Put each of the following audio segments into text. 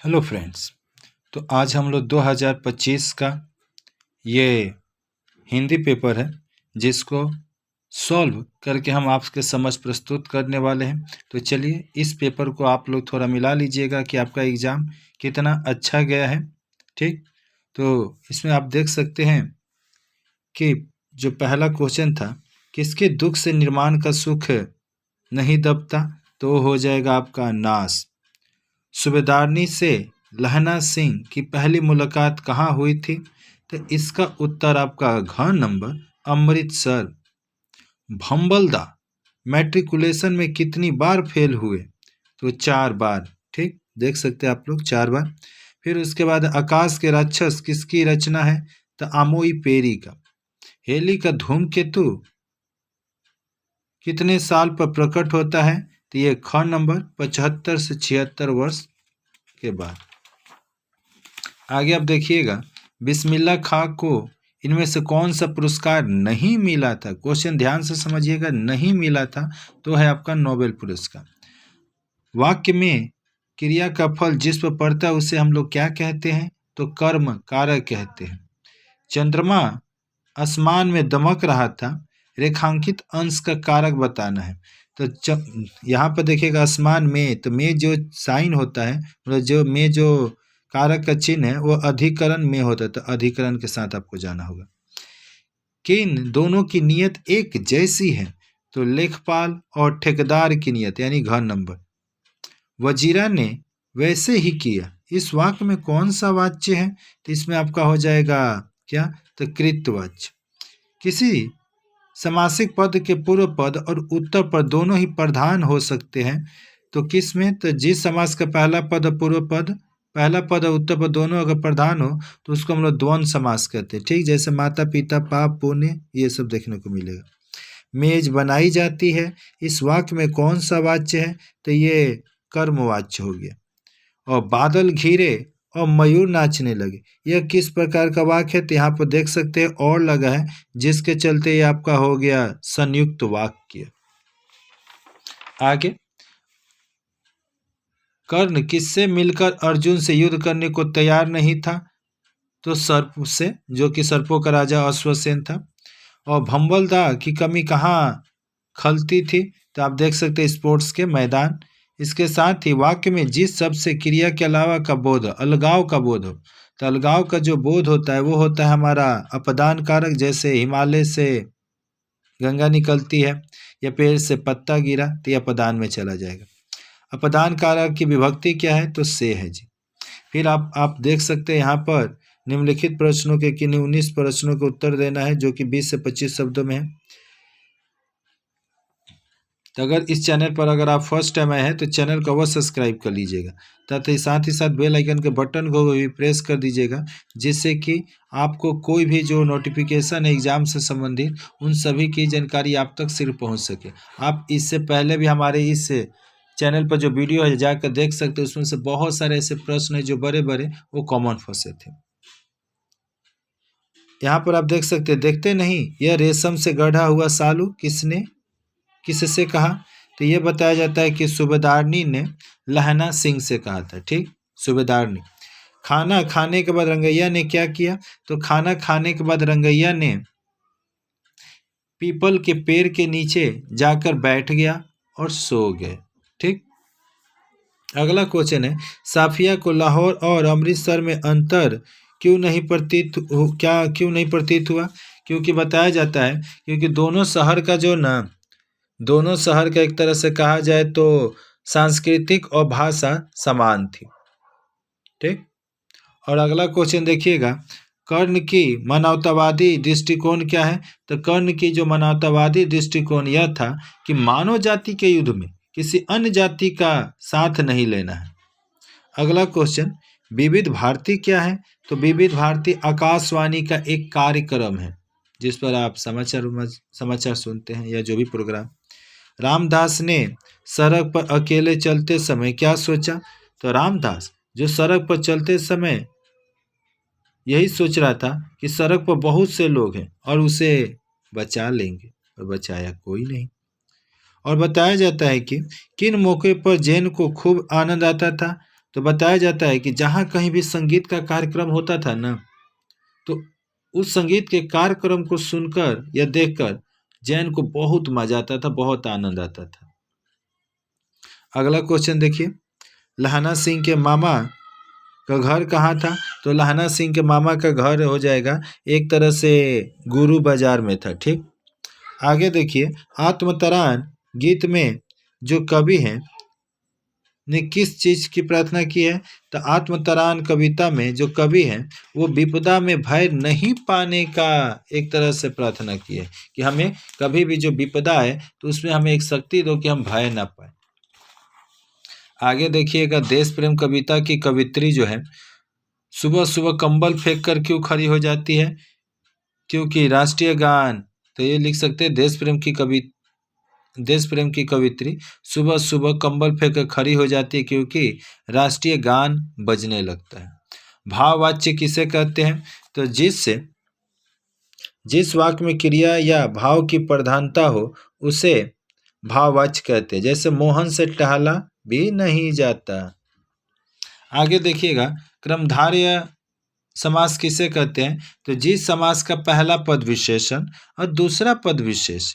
Hello friends. तो आज हम लोग 2025 का ये हिंदी पेपर है जिसको सॉल्व करके हम आपके समझ प्रस्तुत करने वाले हैं। तो चलिए इस पेपर को आप लोग थोड़ा मिला लीजिएगा कि आपका एग्ज़ाम कितना अच्छा गया है। ठीक, तो इसमें आप देख सकते हैं कि जो पहला क्वेश्चन था, किसके दुख से निर्माण का सुख नहीं दबता, तो हो जाएगा आपका नाश। सूबेदारनी से लहना सिंह की पहली मुलाकात कहाँ हुई थी, तो इसका उत्तर आपका घ नंबर अमृतसर। भंबलदा मैट्रिकुलेशन में कितनी बार फेल हुए, तो 4 बार। ठीक, देख सकते हैं आप लोग 4 बार। फिर उसके बाद आकाश के राक्षस किसकी रचना है, तो आमोई पेरी का। हेली का धूमकेतु कितने साल पर प्रकट होता है, तो ये ख नंबर 75 से 76 वर्ष के बाद। आगे आप देखिएगा, बिस्मिल्लाह खां को इनमें से कौन सा पुरस्कार नहीं मिला था। क्वेश्चन ध्यान से समझिएगा, नहीं मिला था तो है आपका नोबेल पुरस्कार। वाक्य में क्रिया का फल जिस पर पड़ता है उसे हम लोग क्या कहते हैं, तो कर्म कारक कहते हैं। चंद्रमा आसमान में दमक रहा था, रेखांकित अंश का कारक बताना है। तो यहाँ पर देखिएगा आसमान में, तो में जो साइन होता है, मतलब जो में जो कारक का चिन्ह है वो अधिकरण में होता है, तो अधिकरण के साथ आपको जाना होगा। किन दोनों की नियत एक जैसी है, तो लेखपाल और ठेकेदार की नियत, यानी घ नंबर। वजीरा ने वैसे ही किया, इस वाक्य में कौन सा वाच्य है, तो इसमें आपका हो जाएगा क्या, तो कृतवाच्य। किसी समासिक पद के पूर्व पद और उत्तर पद दोनों ही प्रधान हो सकते हैं, तो किस में, तो जिस समास का पहला पद और पूर्व पद, पहला पद और उत्तर पद दोनों अगर प्रधान हो तो उसको हम लोग द्वंद्व समास कहते हैं। ठीक, जैसे माता पिता पाप पुण्य, ये सब देखने को मिलेगा। मेज बनाई जाती है, इस वाक्य में कौन सा वाच्य है, तो ये कर्मवाच्य हो गया। और बादल घिरे और मयूर नाचने लगे, यह किस प्रकार का वाक्य है, तो यहाँ पर देख सकते हैं और लगा है, जिसके चलते ये आपका हो गया संयुक्त वाक्य। आगे, कर्ण किससे मिलकर अर्जुन से युद्ध करने को तैयार नहीं था, तो सर्प से, जो कि सर्पों का राजा अश्वसेन था। और भंबलदा की कमी कहाँ खलती थी, तो आप देख सकते हैं स्पोर्ट्स के मैदान। इसके साथ ही वाक्य में जिस शब्द से क्रिया के अलावा का बोध, अलगाव का बोध हो, तो अलगाव का जो बोध होता है वो होता है हमारा अपदान कारक। जैसे हिमालय से गंगा निकलती है या पेड़ से पत्ता गिरा, तो यह अपदान में चला जाएगा। अपदान कारक की विभक्ति क्या है, तो से है जी। फिर आप देख सकते हैं यहाँ पर निम्नलिखित प्रश्नों के किन्हीं 19 प्रश्नों के उत्तर देना है, जो कि 20 से 25 शब्दों में है। तो अगर इस चैनल पर अगर आप फर्स्ट टाइम आए हैं तो चैनल को अवश्य सब्सक्राइब कर लीजिएगा, तथा साथ ही साथ बेल आइकन के बटन को भी प्रेस कर दीजिएगा, जिससे कि आपको कोई भी जो नोटिफिकेशन है एग्जाम से संबंधित, उन सभी की जानकारी आप तक सिर्फ पहुंच सके। आप इससे पहले भी हमारे इस चैनल पर जो वीडियो है जाकर देख सकते हैं, उसमें से बहुत सारे ऐसे प्रश्न हैं जो बड़े बड़े वो कॉमन फंसे थे। यहाँ पर आप देख सकते हैं, देखते नहीं यह रेशम से गढ़ा हुआ सालू किससे कहा, तो ये बताया जाता है कि सूबेदारनी ने लहना सिंह से कहा था। ठीक, सूबेदारनी। खाना खाने के बाद रंगैया ने क्या किया, तो खाना खाने के बाद रंगैया ने पीपल के पेड़ के नीचे जाकर बैठ गया और सो गए। ठीक, अगला क्वेश्चन है, साफिया को लाहौर और अमृतसर में अंतर क्यों नहीं प्रतीत हुआ, क्योंकि बताया जाता है क्योंकि दोनों शहर का एक तरह से कहा जाए तो सांस्कृतिक और भाषा समान थी। ठीक, और अगला क्वेश्चन देखिएगा, कर्ण की मानवतावादी दृष्टिकोण क्या है, तो कर्ण की जो मानवतावादी दृष्टिकोण यह था कि मानव जाति के युद्ध में किसी अन्य जाति का साथ नहीं लेना है। अगला क्वेश्चन, विविध भारती क्या है, तो विविध भारती आकाशवाणी का एक कार्यक्रम है जिस पर आप समाचार सुनते हैं या जो भी प्रोग्राम। रामदास ने सड़क पर अकेले चलते समय क्या सोचा, तो रामदास जो सड़क पर चलते समय यही सोच रहा था कि सड़क पर बहुत से लोग हैं और उसे बचा लेंगे, और बचाया कोई नहीं। और बताया जाता है कि किन मौके पर जैन को खूब आनंद आता था, तो बताया जाता है कि जहाँ कहीं भी संगीत का कार्यक्रम होता था ना, तो उस संगीत के कार्यक्रम को सुनकर या देखकर जैन को बहुत मजा आता था, बहुत आनंद आता था। अगला क्वेश्चन देखिए, लहाना सिंह के मामा का घर कहाँ था? तो लहाना सिंह के मामा का घर हो जाएगा एक तरह से गुरु बाजार में था। ठीक, आगे देखिए, आत्मतरान गीत में जो कवि हैं ने किस चीज की प्रार्थना की है? तो आत्मतरान कविता में जो कवि हैं वो विपदा में भय नहीं पाने का एक तरह से प्रार्थना की है कि हमें कभी भी जो विपदा है तो उसमें हमें एक शक्ति दो कि हम भय ना पाए। आगे देखिएगा, देश प्रेम कविता की कवित्री जो है सुबह सुबह कंबल फेंक कर क्यों खड़ी हो जाती है? क्योंकि राष्ट्रीय गान, तो ये लिख सकते हैं देश प्रेम की कवित्री सुबह सुबह कंबल फेंक कर खड़ी हो जाती है क्योंकि राष्ट्रीय गान बजने लगता है। भाववाच्य किसे कहते हैं? तो जिस वाक्य में क्रिया या भाव की प्रधानता हो उसे भाववाच्य कहते हैं। जैसे मोहन से टहला भी नहीं जाता। आगे देखिएगा, क्रमधारय समास किसे कहते हैं? तो जिस समास का पहला पद विशेषण और दूसरा पद विशेष,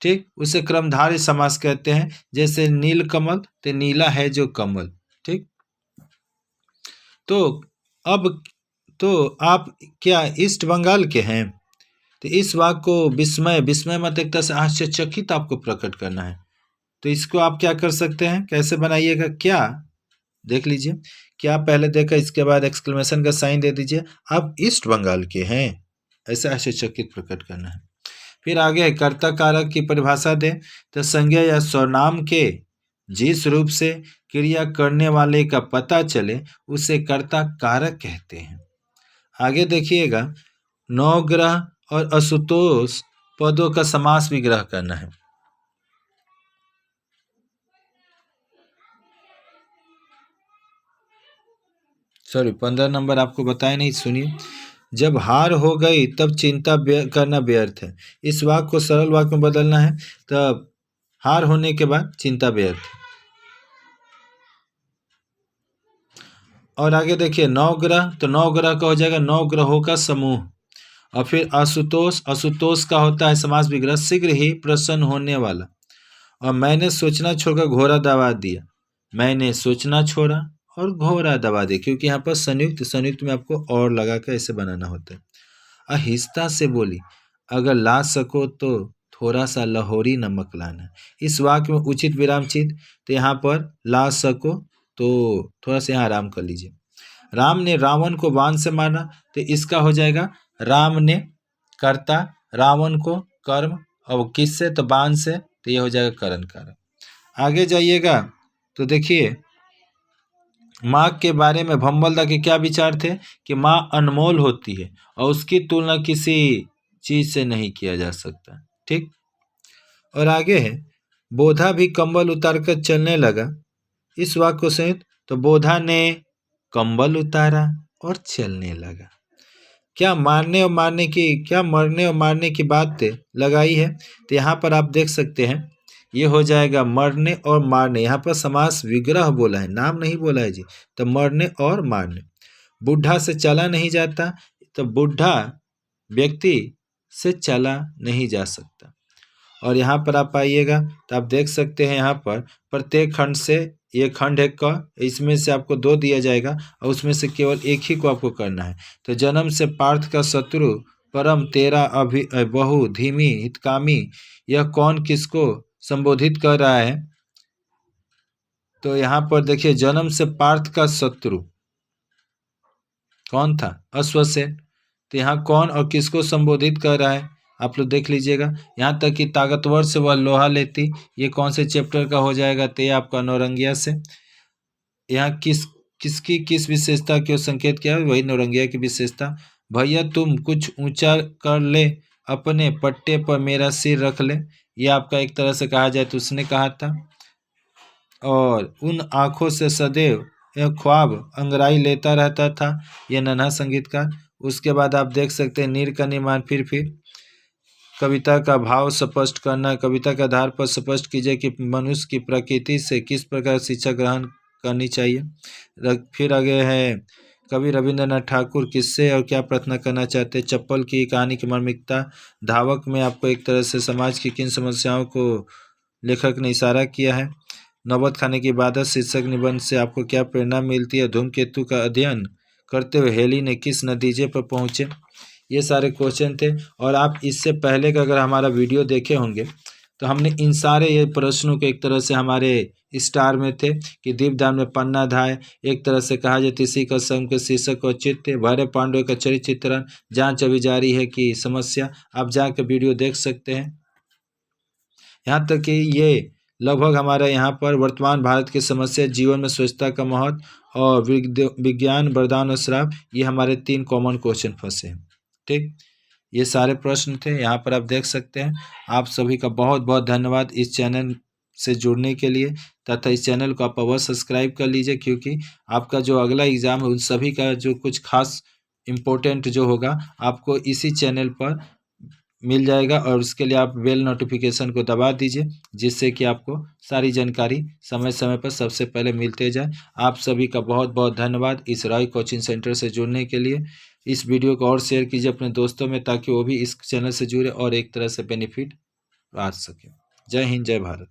ठीक, उसे क्रमधारय समास कहते हैं। जैसे नील कमल, तो नीला है जो कमल। ठीक, तो अब तो आप क्या ईस्ट बंगाल के हैं? तो इस वाक्य को विस्मय मत एक तरह से आश्चर्यचकित आपको प्रकट करना है। तो इसको आप क्या कर सकते हैं, कैसे बनाइएगा? क्या देख लीजिए, क्या पहले देखा, इसके बाद एक्सक्लेमेशन का साइन दे दीजिए, आप ईस्ट बंगाल के हैं, ऐसा आश्चर्यचकित प्रकट करना है। फिर आगे कर्ता कारक की परिभाषा दें। तो संज्ञा या सर्वनाम के जिस रूप से क्रिया करने वाले का पता चले उसे कर्ता कारक कहते हैं। आगे देखिएगा, नवग्रह और असुतोष पदों का समास विग्रह करना है। सॉरी, 15 नंबर आपको बताया नहीं, सुनिए। जब हार हो गई तब चिंता करना व्यर्थ है। इस वाक्य को सरल वाक्य में बदलना है, तब हार होने के बाद चिंता व्यर्थ है। और आगे देखिए, नवग्रह, तो नवग्रह का हो जाएगा नौ ग्रहों का समूह। और फिर असुतोष का होता है समास विग्रह शीघ्र ही प्रसन्न होने वाला। और मैंने सोचना छोड़कर घोड़ा दबा दिया, मैंने सोचना छोड़ा और घोड़ा दबा दिया, क्योंकि यहाँ पर संयुक्त में आपको और लगा कर ऐसे बनाना होता है। आहिस्ता से बोली, अगर ला सको तो थोड़ा सा लाहौरी नमक लाना। इस वाक्य में उचित विराम चिन्ह, तो यहाँ पर ला सको तो थोड़ा सा यहाँ आराम कर लीजिए। राम ने रावण को बाण से मारा, तो इसका हो जाएगा राम ने कर्ता, रावण को कर्म, और किससे? तो बाण से, तो ये हो जाएगा करण कारक। आगे जाइएगा तो देखिए, माँ के बारे में भंबलदा के क्या विचार थे कि माँ अनमोल होती है और उसकी तुलना किसी चीज से नहीं किया जा सकता। ठीक, और आगे है, बोधा भी कंबल उतारकर चलने लगा। इस वाक्य को संयुक्त, तो बोधा ने कंबल उतारा और चलने लगा। क्या मरने और मारने की बात लगाई है? तो यहाँ पर आप देख सकते हैं, ये हो जाएगा मरने और मारने। यहाँ पर समास विग्रह बोला है, नाम नहीं बोला है जी। तो मरने और मारने। बुढ़ा से चला नहीं जाता, तो बुढ़ा व्यक्ति से चला नहीं जा सकता। और यहाँ पर आप आइएगा तो आप देख सकते हैं, यहाँ पर प्रत्येक खंड से, ये खंड है क, इसमें से आपको 2 दिया जाएगा और उसमें से केवल एक ही को आपको करना है। तो जन्म से पार्थ का शत्रु परम तेरा बहु धीमी हितकामी, यह कौन किसको संबोधित कर रहा है? तो यहाँ पर देखिए, जन्म से पार्थ का शत्रु कौन था? अश्वसेन। तो यहाँ कौन और किसको संबोधित कर रहा है आप लोग देख लीजिएगा। यहाँ तक कि ताकतवर से वह लोहा लेती, ये कौन से चैप्टर का हो जाएगा? तो ये आपका नौरंगिया से। यहाँ किसकी किस विशेषता को संकेत किया? वही नौरंगिया की विशेषता। भैया तुम कुछ ऊंचा कर ले, अपने पट्टे पर मेरा सिर रख ले, ये आपका एक तरह से कहा जाए तो उसने कहा था। और उन आँखों से सदैव ख्वाब अंगराई लेता रहता था, यह नन्हा संगीतकार। उसके बाद आप देख सकते हैं नीर का निर्माण। फिर कविता का भाव स्पष्ट करना। कविता के आधार पर स्पष्ट कीजिए कि मनुष्य की प्रकृति से किस प्रकार शिक्षा ग्रहण करनी चाहिए। फिर आगे है कवि रविंद्रनाथ ठाकुर किससे और क्या प्रार्थना करना चाहते हैं। चप्पल की कहानी की मार्मिकता। धावक में आपको एक तरह से समाज की किन समस्याओं को लेखक ने इशारा किया है। नौबत खाने की इबादत शीर्षक निबंध से आपको क्या प्रेरणा मिलती है। धूमकेतु का अध्ययन करते हुए हेली ने किस नतीजे पर पहुंचे। ये सारे क्वेश्चन थे और आप इससे पहले का अगर हमारा वीडियो देखे होंगे तो हमने इन सारे ये प्रश्नों के एक तरह से हमारे स्टार में थे कि दीपदान में पन्नाधाय एक तरह से कहा जाए इसी का संघ के शीर्षक और चित्त भैरव पांडव का चरित्र चित्रण जांच अभी जारी है कि समस्या। आप जाकर वीडियो देख सकते हैं। यहाँ तक कि ये लगभग हमारा यहाँ पर वर्तमान भारत की समस्या जीवन में स्वच्छता का महत्व और विज्ञान वरदान और श्राप, ये हमारे 3 कॉमन क्वेश्चन फंसे हैं। ठीक, ये सारे प्रश्न थे, यहाँ पर आप देख सकते हैं। आप सभी का बहुत बहुत धन्यवाद इस चैनल से जुड़ने के लिए, तथा इस चैनल को आप अवश्य सब्सक्राइब कर लीजिए क्योंकि आपका जो अगला एग्ज़ाम है उन सभी का जो कुछ खास इम्पोर्टेंट जो होगा आपको इसी चैनल पर मिल जाएगा और उसके लिए आप बेल नोटिफिकेशन को दबा दीजिए जिससे कि आपको सारी जानकारी समय समय पर सबसे पहले मिलते जाए। आप सभी का बहुत बहुत धन्यवाद इस रॉय कोचिंग सेंटर से जुड़ने के लिए। इस वीडियो को और शेयर कीजिए अपने दोस्तों में ताकि वो भी इस चैनल से जुड़े और एक तरह से बेनिफिट पा सके। जय हिंद, जय भारत।